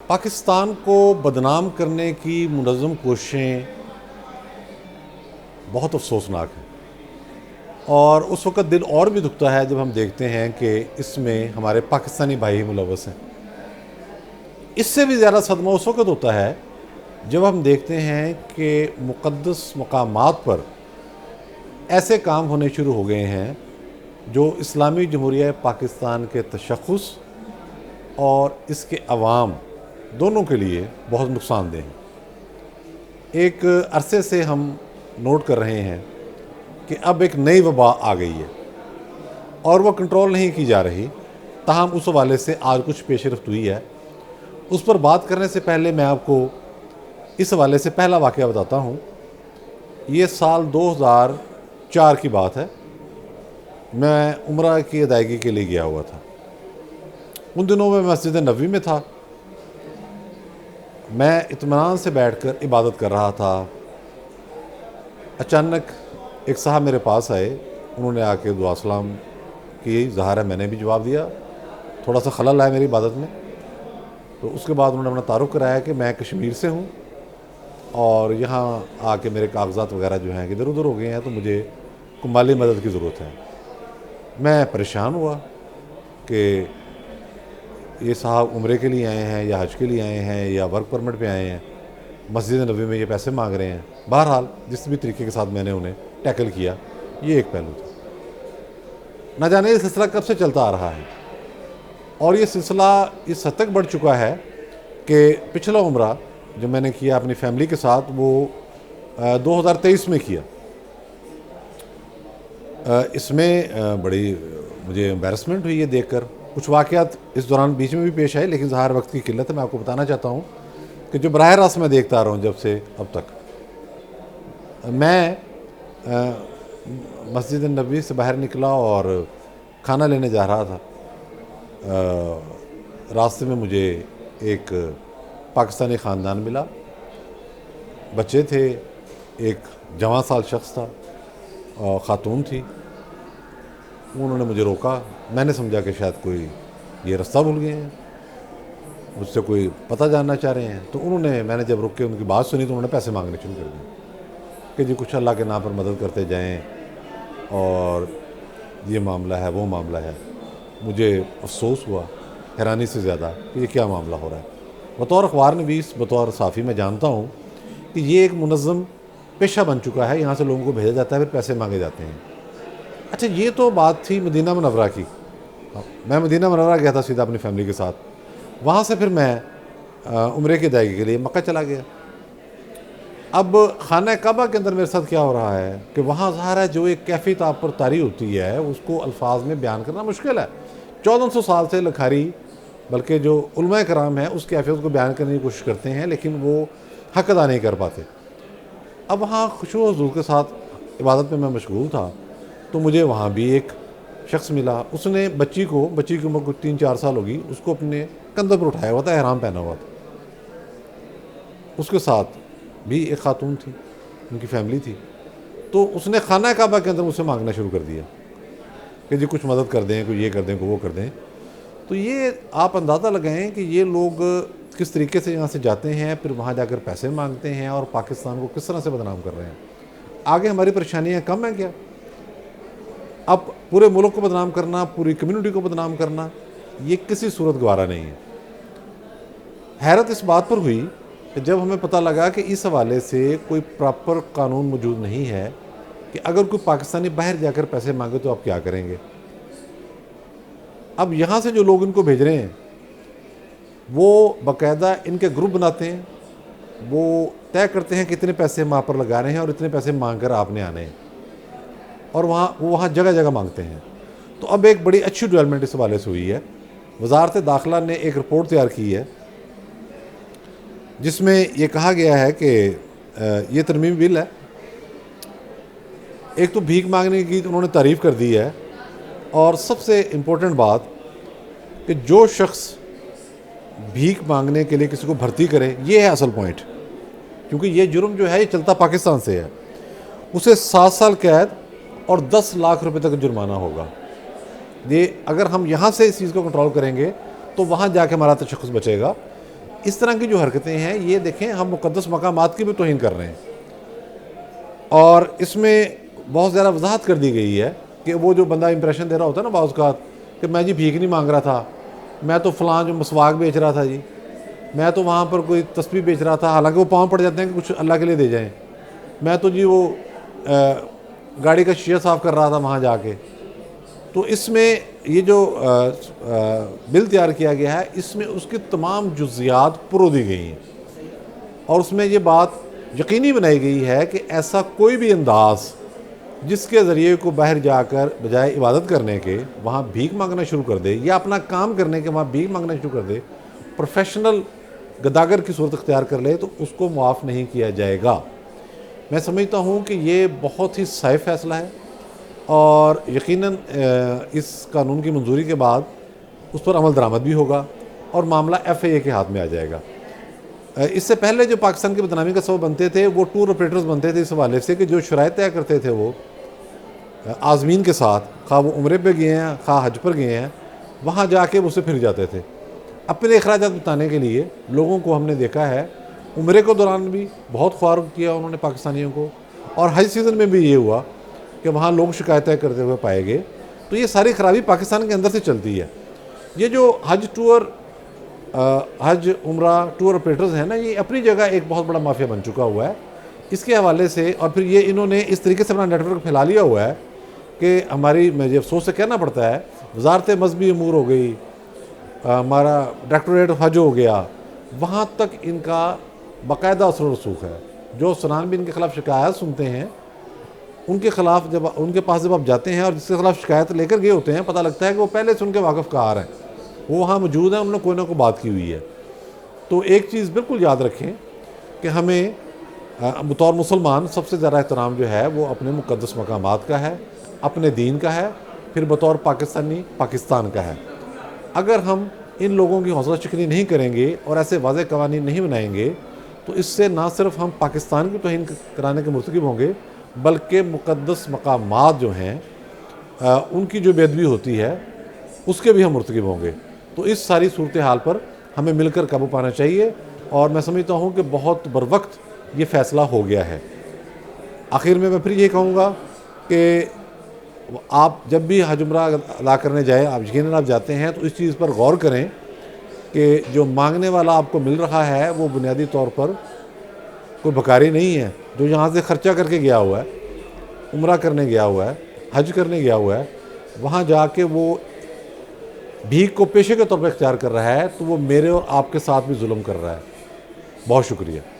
پاکستان کو بدنام کرنے کی منظم کوششیں بہت افسوسناک ہیں، اور اس وقت دل اور بھی دکھتا ہے جب ہم دیکھتے ہیں کہ اس میں ہمارے پاکستانی بھائی ملوث ہیں۔ اس سے بھی زیادہ صدمہ اس وقت ہوتا ہے جب ہم دیکھتے ہیں کہ مقدس مقامات پر ایسے کام ہونے شروع ہو گئے ہیں جو اسلامی جمہوریہ پاکستان کے تشخص اور اس کے عوام دونوں کے لیے بہت نقصان دہ ہیں۔ ایک عرصے سے ہم نوٹ کر رہے ہیں کہ اب ایک نئی وبا آ گئی ہے اور وہ کنٹرول نہیں کی جا رہی، تاہم اس حوالے سے آج کچھ پیش رفت ہوئی ہے۔ اس پر بات کرنے سے پہلے میں آپ کو اس حوالے سے پہلا واقعہ بتاتا ہوں۔ یہ سال 2004 کی بات ہے، میں عمرہ کی ادائیگی کے لیے گیا ہوا تھا۔ ان دنوں میں مسجد نبوی میں تھا، میں اطمینان سے بیٹھ کر عبادت کر رہا تھا۔ اچانک ایک صاحب میرے پاس آئے، انہوں نے آ کے دعا سلام کی، ظاہر ہے میں نے بھی جواب دیا، تھوڑا سا خلل آیا میری عبادت میں۔ تو اس کے بعد انہوں نے اپنا تعارف کرایا کہ میں کشمیر سے ہوں اور یہاں آ کے میرے کاغذات وغیرہ جو ہیں ادھر ادھر ہو گئے ہیں، تو مجھے مالی مدد کی ضرورت ہے۔ میں پریشان ہوا کہ یہ صاحب عمرے کے لیے آئے ہیں یا حج کے لیے آئے ہیں یا ورک پرمٹ پہ آئے ہیں، مسجد نبوی میں یہ پیسے مانگ رہے ہیں۔ بہرحال جس بھی طریقے کے ساتھ میں نے انہیں ٹیکل کیا، یہ ایک پہلو تھا۔ نہ جانے یہ سلسلہ کب سے چلتا آ رہا ہے، اور یہ سلسلہ اس حد تک بڑھ چکا ہے کہ پچھلا عمرہ جو میں نے کیا اپنی فیملی کے ساتھ، وہ 2023 میں کیا۔ اس میں بڑی مجھے امبیرسمنٹ ہوئی ہے دیکھ کر۔ کچھ واقعات اس دوران بیچ میں بھی پیش آئے، لیکن ظاہر وقت کی قلت ہے، میں آپ کو بتانا چاہتا ہوں کہ جو براہ راست میں دیکھتا آ رہا ہوں جب سے اب تک۔ میں مسجد نبوی سے باہر نکلا اور کھانا لینے جا رہا تھا۔ راستے میں مجھے ایک پاکستانی خاندان ملا، بچے تھے، ایک جوان سال شخص تھا اور خاتون تھی۔ انہوں نے مجھے روکا، میں نے سمجھا کہ شاید کوئی یہ رستہ بھول گئے ہیں، مجھ سے کوئی پتہ جاننا چاہ رہے ہیں۔ تو میں نے جب رک کے ان کی بات سنی تو انہوں نے پیسے مانگنے شروع کر دیے کہ جی کچھ اللہ کے نام پر مدد کرتے جائیں، اور یہ معاملہ ہے وہ معاملہ ہے۔ مجھے افسوس ہوا حیرانی سے زیادہ کہ یہ کیا معاملہ ہو رہا ہے۔ بطور اخبار نویس، بطور صحافی، میں جانتا ہوں کہ یہ ایک منظم پیشہ بن چکا ہے، یہاں سے لوگوں کو بھیجا جاتا ہے، پھر پیسے مانگے جاتے ہیں۔ اچھا، یہ تو بات تھی مدینہ منورہ کی۔ میں مدینہ منورہ گیا تھا سیدھا اپنی فیملی کے ساتھ، وہاں سے پھر میں عمرے کی ادائیگی کے لیے مکہ چلا گیا۔ اب خانہ کعبہ کے اندر میرے ساتھ کیا ہو رہا ہے کہ وہاں ظاہر ہے جو ایک کیفیت آپ پر طاری ہوتی ہے اس کو الفاظ میں بیان کرنا مشکل ہے۔ 1400 سال سے لکھاری، بلکہ جو علماء کرام ہیں اس کیفیت کو بیان کرنے کی کوشش کرتے ہیں، لیکن وہ حق ادا نہیں کر پاتے۔ اب وہاں خشوع و حضور کے ساتھ عبادت میں مشغول تھا، تو مجھے وہاں بھی ایک شخص ملا۔ اس نے بچی کی عمر کچھ 3-4 سال ہوگی، اس کو اپنے کندھے پر اٹھایا ہوا تھا، احرام پہنا ہوا تھا۔ اس کے ساتھ بھی ایک خاتون تھی، ان کی فیملی تھی۔ تو اس نے خانہ کعبہ کے اندر مجھ سے مانگنا شروع کر دیا کہ جی کچھ مدد کر دیں، کوئی یہ کر دیں، کوئی وہ کر دیں۔ تو یہ آپ اندازہ لگائیں کہ یہ لوگ کس طریقے سے یہاں سے جاتے ہیں، پھر وہاں جا کر پیسے مانگتے ہیں اور پاکستان کو کس طرح سے بدنام کر رہے ہیں۔ آگے ہماری پریشانیاں کم ہیں کیا؟ اب پورے ملک کو بدنام کرنا، پوری کمیونٹی کو بدنام کرنا، یہ کسی صورت گوارا نہیں ہے۔ حیرت اس بات پر ہوئی کہ جب ہمیں پتہ لگا کہ اس حوالے سے کوئی پراپر قانون موجود نہیں ہے کہ اگر کوئی پاکستانی باہر جا کر پیسے مانگے تو آپ کیا کریں گے۔ اب یہاں سے جو لوگ ان کو بھیج رہے ہیں وہ باقاعدہ ان کے گروپ بناتے ہیں، وہ طے کرتے ہیں کہ اتنے پیسے ہم آپ پر لگا رہے ہیں اور اتنے پیسے مانگ کر آپ نے آنے ہیں، اور وہاں جگہ جگہ مانگتے ہیں۔ تو اب ایک بڑی اچھی ڈیولپمنٹ اس حوالے سے ہوئی ہے۔ وزارت داخلہ نے ایک رپورٹ تیار کی ہے جس میں یہ کہا گیا ہے کہ یہ ترمیمی بل ہے۔ ایک تو بھیک مانگنے کی انہوں نے تعریف کر دی ہے، اور سب سے امپورٹنٹ بات کہ جو شخص بھیک مانگنے کے لیے کسی کو بھرتی کرے، یہ ہے اصل پوائنٹ، کیونکہ یہ جرم جو ہے یہ چلتا پاکستان سے ہے، اسے 7 سال قید اور 10 لاکھ روپے تک جرمانہ ہوگا۔ یہ اگر ہم یہاں سے اس چیز کو کنٹرول کریں گے تو وہاں جا کے ہمارا تشخص بچے گا۔ اس طرح کی جو حرکتیں ہیں یہ دیکھیں ہم مقدس مقامات کی بھی توہین کر رہے ہیں، اور اس میں بہت زیادہ وضاحت کر دی گئی ہے کہ وہ جو بندہ امپریشن دے رہا ہوتا ہے نا بعض اوقات کہ میں جی بھیک نہیں مانگ رہا تھا، میں تو فلاں جو مسواک بیچ رہا تھا جی، میں تو وہاں پر کوئی تسبیح بیچ رہا تھا، حالانکہ وہ پاؤں پڑ جاتے ہیں کہ کچھ اللہ کے لیے دے جائیں، میں تو جی وہ گاڑی کا شیشہ صاف کر رہا تھا وہاں جا کے۔ تو اس میں یہ جو بل تیار کیا گیا ہے اس میں اس کی تمام جزیات پرو دی گئی ہیں، اور اس میں یہ بات یقینی بنائی گئی ہے کہ ایسا کوئی بھی انداز جس کے ذریعے کو باہر جا کر بجائے عبادت کرنے کے وہاں بھیک مانگنا شروع کر دے، یا اپنا کام کرنے کے وہاں بھیک مانگنا شروع کر دے، پروفیشنل گداگر کی صورت اختیار کر لے، تو اس کو معاف نہیں کیا جائے گا۔ میں سمجھتا ہوں کہ یہ بہت ہی صحیح فیصلہ ہے، اور یقیناً اس قانون کی منظوری کے بعد اس پر عمل درآمد بھی ہوگا اور معاملہ FIA کے ہاتھ میں آ جائے گا۔ اس سے پہلے جو پاکستان کی بدنامی کا سبب بنتے تھے وہ ٹور آپریٹرز بنتے تھے، اس حوالے سے کہ جو شرائط طے کرتے تھے وہ عازمین کے ساتھ، خواہ وہ عمرے پہ گئے ہیں خواہ حج پر گئے ہیں، وہاں جا کے وہ سے پھر جاتے تھے اپنے اخراجات بتانے کے لیے۔ لوگوں کو ہم نے دیکھا ہے عمرے کے دوران بھی بہت خوار کیا انہوں نے پاکستانیوں کو، اور حج سیزن میں بھی یہ ہوا کہ وہاں لوگ شکایتیں کرتے ہوئے پائے گئے۔ تو یہ ساری خرابی پاکستان کے اندر سے چلتی ہے۔ یہ جو حج عمرہ ٹور آپریٹرز ہیں نا، یہ اپنی جگہ ایک بہت بڑا مافیا بن چکا ہوا ہے۔ اس کے حوالے سے اور پھر یہ انہوں نے اس طریقے سے اپنا نیٹ ورک پھیلا لیا ہوا ہے کہ مجھے افسوس سے کہنا پڑتا ہے، وزارت مذہبی امور ہو گئی، ہمارا ڈائریکٹوریٹ حج ہو گیا، وہاں تک ان کا باقاعدہ اثر و رسوخ ہے۔ جو سنان بھی ان کے خلاف شکایات سنتے ہیں، ان کے خلاف ان کے پاس جب آپ جاتے ہیں اور جس کے خلاف شکایت لے کر گئے ہوتے ہیں، پتہ لگتا ہے کہ وہ پہلے سے ان کے واقف کار ہیں، وہ وہاں موجود ہیں، انہوں نے کوئی نہ کوئی بات کی ہوئی ہے۔ تو ایک چیز بالکل یاد رکھیں کہ ہمیں بطور مسلمان سب سے زیادہ احترام جو ہے وہ اپنے مقدس مقامات کا ہے، اپنے دین کا ہے، پھر بطور پاکستانی پاکستان کا ہے۔ اگر ہم ان لوگوں کی حوصلہ شکنی نہیں کریں گے اور ایسے واضح قوانین نہیں بنائیں گے تو اس سے نہ صرف ہم پاکستان کی توہین کرانے کے مرتکب ہوں گے، بلکہ مقدس مقامات جو ہیں ان کی جو بے ادبی ہوتی ہے اس کے بھی ہم مرتکب ہوں گے۔ تو اس ساری صورتحال پر ہمیں مل کر قابو پانا چاہیے، اور میں سمجھتا ہوں کہ بہت بروقت یہ فیصلہ ہو گیا ہے۔ آخر میں پھر یہ کہوں گا کہ آپ جب بھی حج عمرہ ادا کرنے جائیں، آپ یقیناً آپ جاتے ہیں تو اس چیز پر غور کریں کہ جو مانگنے والا آپ کو مل رہا ہے وہ بنیادی طور پر کوئی بھکاری نہیں ہے، جو یہاں سے خرچہ کر کے گیا ہوا ہے، عمرہ کرنے گیا ہوا ہے، حج کرنے گیا ہوا ہے، وہاں جا کے وہ بھیک کو پیشے کے طور پر اختیار کر رہا ہے، تو وہ میرے اور آپ کے ساتھ بھی ظلم کر رہا ہے۔ بہت شکریہ۔